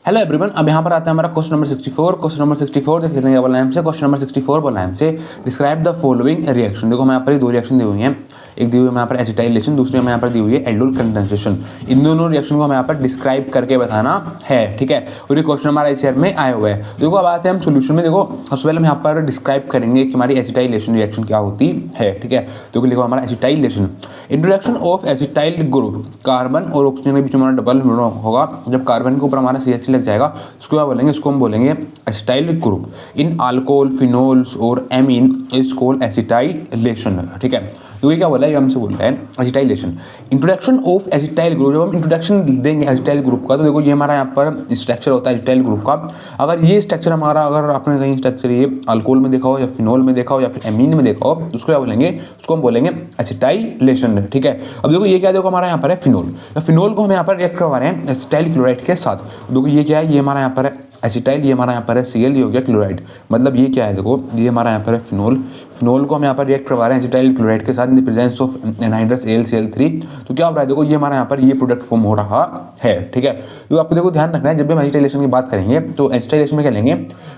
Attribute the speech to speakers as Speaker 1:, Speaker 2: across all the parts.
Speaker 1: Hello everyone, अब यहाँ पर आता है हमारा क्वेश्चन नंबर 64। क्वेश्चन नंबर 64 देख लेते हैं क्या बोला है हमसे। क्वेश्चन नंबर 64 बोला है हमसे डिस्क्राइब द फॉलोइंग रिएक्शन। देखो हमें यहाँ पर दो रिएक्शन दी हुई हैं, एक दी हुई है यहाँ पर एसिटाइलेशन, दूसरी हमें यहाँ पर दी हुई है एल्डोल कंडेंसेशन। इन दोनों रिएक्शन को हमें यहाँ पर डिस्क्राइब करके बताना है, ठीक है। और ये क्वेश्चन हमारा इस ईयर में आया हुआ है। देखो अब आते हैं हम सोल्यूशन में। देखो सबसे पहले हम यहाँ पर डिस्क्राइब करेंगे कि हमारी एसिटाइलेशन रिएक्शन क्या होती है, ठीक है। तो लिखो हमारा acetylation, introduction of acetyl group, carbon और ऑक्सीजन के बीच में हमारा डबल होगा। जब कार्बन के ऊपर हमारा CH3 लग जाएगा इसको क्या बोलेंगे, इसको हम बोलेंगे एसिटाइल ग्रुप। इन अल्कोहल, फिनोल्स और एमीन इज कॉल्ड एसिटाइलेशन, ठीक है। तो ये क्या बोला है, ये हमसे बोल रहा है acetylation. Introduction of acetyl group, जब हम इंट्रोडक्शन देंगे एसिटाइल ग्रुप का तो देखो ये हमारा यहाँ पर स्ट्रक्चर होता है एसिटाइल ग्रुप का। अगर ये स्ट्रक्चर हमारा, अगर आपने कहीं स्ट्रक्चर ये अल्कोहल में देखा हो या फिनोल में देखा हो या फिर एमीन में देखा हो तो उसको क्या बोलेंगे, उसको हम बोलेंगे एसिटाइलेशन, ठीक है। अब देखो ये क्या, देखो हमारा यहाँ पर है फिनोल। फिनोल को हम यहाँ पर रिएक्ट करवा रहे हैं एसिटाइल क्लोराइड के साथ। देखो ये क्या है, ये हमारा यहाँ पर है एसिटाइल, ये हमारा यहाँ पर है Cl, ये हो गया क्लोराइड। मतलब ये क्या है, देखो ये हमारा यहाँ पर है फिनोल। फिनोल को हम यहाँ पर रिएक्ट करवा रहे हैं एसिटाइल क्लोराइड के साथ इन the presence of anhydrous AlCl3। तो क्या हो रहा है, देखो ये हमारा यहाँ पर ये प्रोडक्ट फॉर्म हो रहा है, ठीक है। तो आपको देखो ध्यान रखना है, जब भी हम एसिटाइलेशन की बात करेंगे तो एसिटाइलेशन में क्या लेंगे,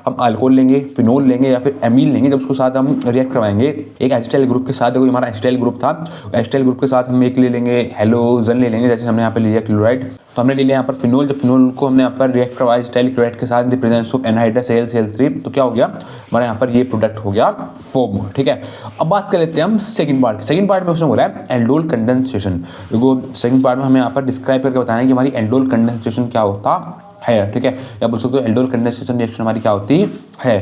Speaker 1: हम अल्कोहल लेंगे, फिनोल लेंगे या फिर एमीन लेंगे। जब उसके साथ हम रिएक्ट करवाएंगे एक एसिटाइल ग्रुप के साथ, देखो हमारा एसिटाइल ग्रुप था, एसिटाइल ग्रुप के साथ हम एक ले लेंगे हेलोजन ले लेंगे, जैसे हमने यहाँ पे लिया क्लोराइड। तो हमने ले लिया यहाँ पर फिनोल। जब फिनोल को हमने यहाँ पर रिएक्ट करवाया एसिटाइल क्लोराइड के साथ इन the presence of anhydrous AlCl3, तो क्या हो गया, हमारे यहाँ पर ये प्रोडक्ट हो गया फॉर्म, ठीक है। अब बात कर लेते हैं हम सेकंड पार्ट की। सेकंड पार्ट में उसने बोला है एल्डोल कंडेंसेशन। देखो सेकंड पार्ट में हमें यहाँ पर डिस्क्राइब करके बताना है कि हमारी एल्डोल कंडेंसेशन क्या होता है, ठीक है। या बोल सकते हो एल्डोल कंडेंसेशन रिएक्शन हमारी क्या होती है,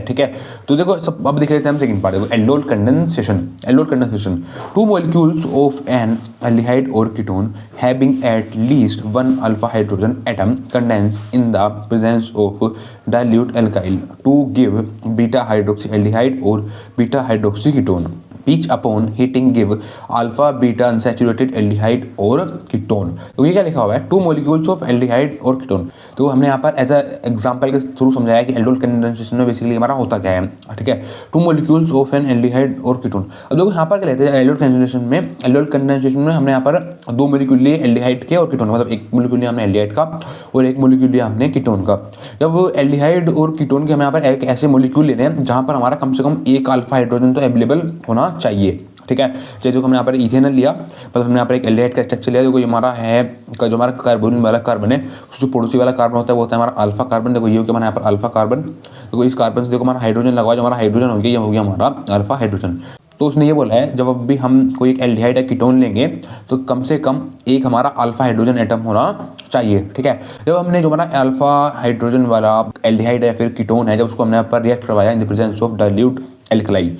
Speaker 1: ठीक है। तो देखो सब अब देख लेते हैं हम सेकंड पार्ट। देखो aldol condensation, aldol condensation, two molecules of an aldehyde और ketone having at least one alpha hydrogen atom condense in the presence of dilute alkyl to give beta hydroxy aldehyde और beta hydroxy ketone. Each upon heating give alpha beta unsaturated aldehyde और ketone. तो ये क्या लिखा हुआ है, two molecules of aldehyde और ketone. तो हमने यहाँ पर एज अ एग्जांपल के थ्रू समझाया कि एल्डोल कंडेंसेशन में बेसिकली हमारा होता क्या है, ठीक है। Two molecules of an aldehyde और कीटोन। अब देखो यहाँ पर क्या लेते हैं एल्डोल कंडेंसेशन में, एल्डोल कंडेंसेशन में हमने यहाँ पर दो मॉलिक्यूल लिए एल्डिहाइड के और कीटोन, मतलब एक मॉलिक्यूल लिया हमने एल्डिहाइड का और एक मॉलिक्यूल लिया हमने कीटोन का। जब एल्डिहाइड और कीटोन के हम यहाँ पर एक ऐसे मॉलिक्यूल ले रहे हैं जहाँ पर हमारा कम से कम एक अल्फा हाइड्रोजन तो अवेलेबल होना चाहिए, ठीक है। जैसे हमने यहाँ पर इथेनॉल लिया, मतलब हमने यहाँ पर एक एल्डिहाइड का स्ट्रक्चर लिया। देखो ये हमारा है जो हमारा कार्बन वाला कार्बन है, जो पड़ोसी वाला कार्बन होता है वो होता है हमारा अल्फा कार्बन। देखो ये हो गया हमारा यहाँ पर अल्फा कार्बन। देखो इस कार्बन से देखो हमारा हाइड्रोजन लगा, जो हमारा हाइड्रोजन हो गया, ये हो गया हमारा अल्फा हाइड्रोजन। तो उसने ये बोला है जब भी हम कोई एक एल्डिहाइड या कीटोन लेंगे तो कम से कम एक हमारा अल्फा हाइड्रोजन एटम होना चाहिए, ठीक है। जब हमने जो हमारा अल्फा हाइड्रोजन वाला एल्डिहाइड या फिर कीटोन है, जब उसको हमने यहाँ पर रिएक्ट करवाया in the presence of dilute alkali.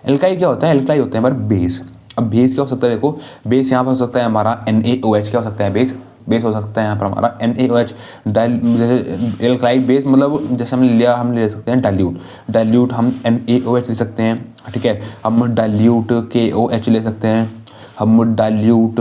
Speaker 1: एल्काई क्या होता है, एल्काई होता है हमारा बेस। अब बेस क्या हो सकता है, देखो बेस यहाँ पर हो सकता है हमारा NaOH। क्या हो सकता है, बेस हो सकता है यहाँ पर हमारा NaOH। जैसे एल्काई बेस मतलब जैसे हमने लिया, हम ले सकते हैं डाइल्यूट हम NaOH ले सकते हैं, ठीक है। हम डाइल्यूट KOH ले सकते हैं, हम डाइल्यूट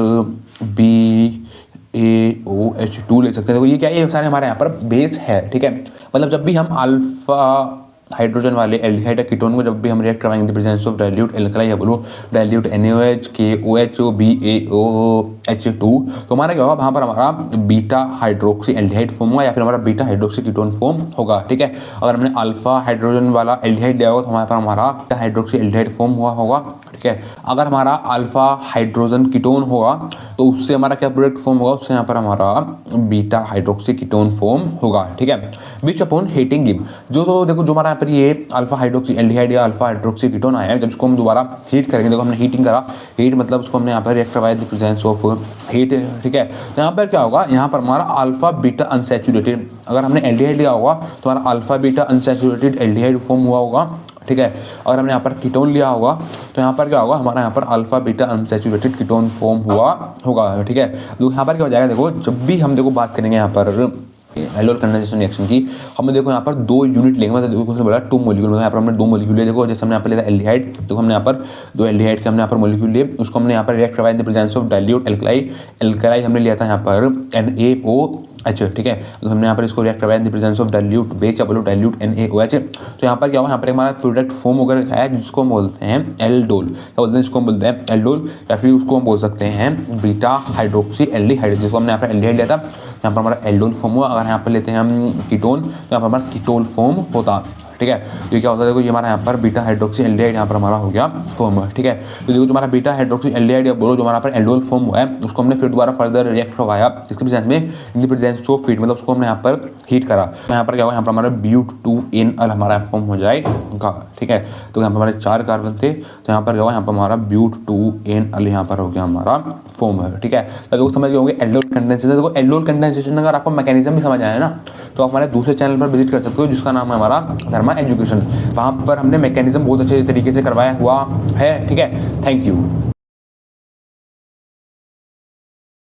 Speaker 1: BaOH2 ले सकते हैं। देखो ये क्या है, ये सारे हमारे यहाँ पर बेस है, ठीक है। मतलब जब भी हम अल्फा हाइड्रोजन वाले एल्डिहाइड कीटोन को जब भी हम रिएक्ट करवाएंगे प्रेजेंस ऑफ डाइल्यूट एल्कलाई या बोलो डाइल्यूट NaOH KOH BaOH2, तो हमारा क्या होगा, वहाँ पर हमारा बीटा हाइड्रोक्सी एल्डिहाइड फॉर्म होगा या फिर हमारा बीटा हाइड्रोक्सी कीटोन फॉर्म होगा, ठीक है। अगर हमने अल्फा हाइड्रोजन वाला एल्डिहाइड लिया होगा तो हमारे पर हमारा बीटा हाइड्रोक्सी एल्डिहाइड फॉर्म हुआ होगा, ठीक है। अगर हमारा अल्फा हाइड्रोजन कीटोन होगा तो उससे हमारा क्या प्रोडक्ट फॉर्म होगा, उससे यहाँ पर हमारा बीटा हाइड्रोक्सी कीटोन फॉर्म होगा, ठीक है। विच अपॉन हीटिंग गिव, जो तो देखो जो हमारा यहाँ पर ये अल्फा हाइड्रोक्सी एल्डिहाइड या अल्फा हाइड्रोक्सी कीटोन आया है, जब इसको हम दोबारा हीट करेंगे, देखो हमने हीटिंग करा, हीट मतलब उसको हमने यहाँ पर रिएक्ट करवाया द प्रेजेंस ऑफ हीट, ठीक है। तो यहाँ पर क्या होगा, यहाँ पर हमारा अल्फा बीटा अनसैचुरेटेड, अगर हमने एल्डिहाइड लिया होगा तो हमारा alpha beta unsaturated aldehyde form हुआ होगा, ठीक है। अगर हमने यहाँ पर कीटोन लिया होगा तो यहाँ पर क्या होगा, हमारा यहाँ पर alpha beta unsaturated ketone form हुआ होगा, ठीक है। तो यहाँ पर क्या हो जाएगा, देखो जब भी हम देखो बात करेंगे यहाँ पर एल्डोल कंडेंसेशन रिएक्शन की, हम देखो यहाँ पर दो यूनिट लेंगे, मतलब देखो बोला टू मॉलिक्यूल, यहाँ पर हमने दो मॉलिक्यूल लिए। देखो जैसे हमने यहाँ पर लिया एल्डिहाइड, देखो हमने यहाँ पर दो एल्डिहाइड के हमने यहाँ पर मॉलिक्यूल लिए, उसको हमने यहाँ पर रिएक्ट करवाया in the presence of dilute alkali हमने लिया था यहाँ पर NaOH, ठीक है। तो हमने यहाँ पर इसको रिएक्ट करवाया in the presence of dilute base या बोलो डाइल्यूट NaOH। तो यहाँ पर क्या होगा, यहाँ पर हमारा प्रोडक्ट फॉर्म होकर है जिसको हम बोलते हैं एल्डोल। क्या बोलते हैं, इसको हम बोलते हैं एल्डोल, या फिर उसको हम बोल सकते हैं बीटा हाइड्रोक्सी एल्डिहाइड, जिसको हमने यहाँ पर एल्डिहाइड लिया था। यहाँ पर हमारा एल्डोल फॉर्म हुआ। अगर यहाँ पर लेते हैं हम कीटोन तो यहाँ पर हमारा कीटोल फॉर्म होता। ठीक है, ये क्या होता है देखो, ये हमारा यहाँ पर बीटा हाइड्रोक्सी एल्डिहाइड यहाँ पर हमारा हो गया फॉर्म। ठीक है, तो देखो तुम्हारा बीटा हाइड्रोक्सी एल्डिहाइड या बोलो जो हमारा पर एल्डोल फॉर्म हुआ है उसको हमने फिर दोबारा फर्दर रिएक्ट करवाया जिसके प्रेजेंस में इन द प्रेजेंस ऑफ हीट, मतलब उसको हमने यहाँ पर हीट करा। यहाँ पर क्या होगा, यहाँ पर हमारा ब्यूट-2-एन-अल हमारा फॉर्म हो जाएगा। ठीक है, तो यहाँ पर हमारे 4 कार्बन थे, तो यहाँ पर क्या होगा, यहाँ पर हमारा ब्यूट-2-एन-अल यहाँ पर हो गया हमारा फॉर्म है। ठीक है, तो देखो समझ गए होंगे एल्डोल कंडेंसेशन। देखो एल्डोल कंडेंसेशन अगर आपको मैकेनिज्म भी समझ आया ना तो आप हमारे दूसरे चैनल पर विजिट कर सकते हो जिसका नाम है हमारा धर्मा एजुकेशन। वहाँ पर हमने मैकेनिज्म बहुत अच्छे तरीके से करवाया हुआ है। ठीक है, थैंक यू।